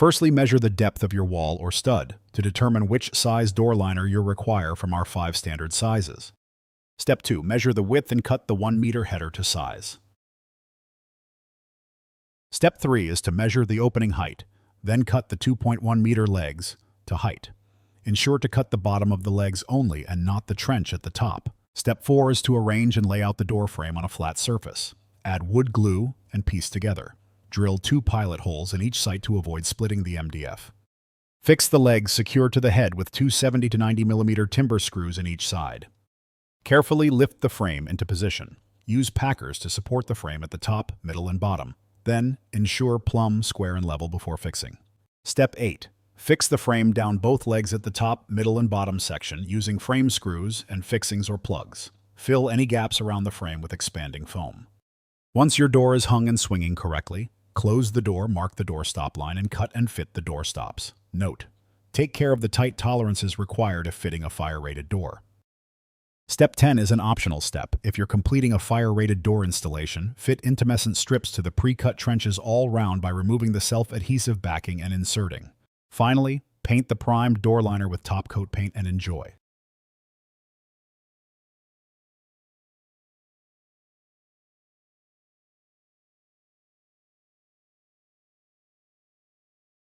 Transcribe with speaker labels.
Speaker 1: Firstly, measure the depth of your wall or stud to determine which size door liner you'll require from our 5 standard sizes. Step 2. Measure the width and cut the 1 meter header to size. Step 3 is to measure the opening height, then cut the 2.1 meter legs to height. Ensure to cut the bottom of the legs only and not the trench at the top. Step 4 is to arrange and lay out the door frame on a flat surface. Add wood glue and piece together. Drill 2 pilot holes in each site to avoid splitting the MDF. Fix the legs secure to the head with 2 70 to 90 mm timber screws in each side. Carefully lift the frame into position. Use packers to support the frame at the top, middle, and bottom. Then, ensure plumb, square, and level before fixing. Step 8. Fix the frame down both legs at the top, middle, and bottom section using frame screws and fixings or plugs. Fill any gaps around the frame with expanding foam. Once your door is hung and swinging correctly, close the door, mark the door stop line, and cut and fit the door stops. Note: take care of the tight tolerances required if fitting a fire-rated door. Step 10 is an optional step. If you're completing a fire-rated door installation, fit Intumescent strips to the pre-cut trenches all round by removing the self-adhesive backing and inserting. Finally, paint the primed door liner with top coat paint and enjoy.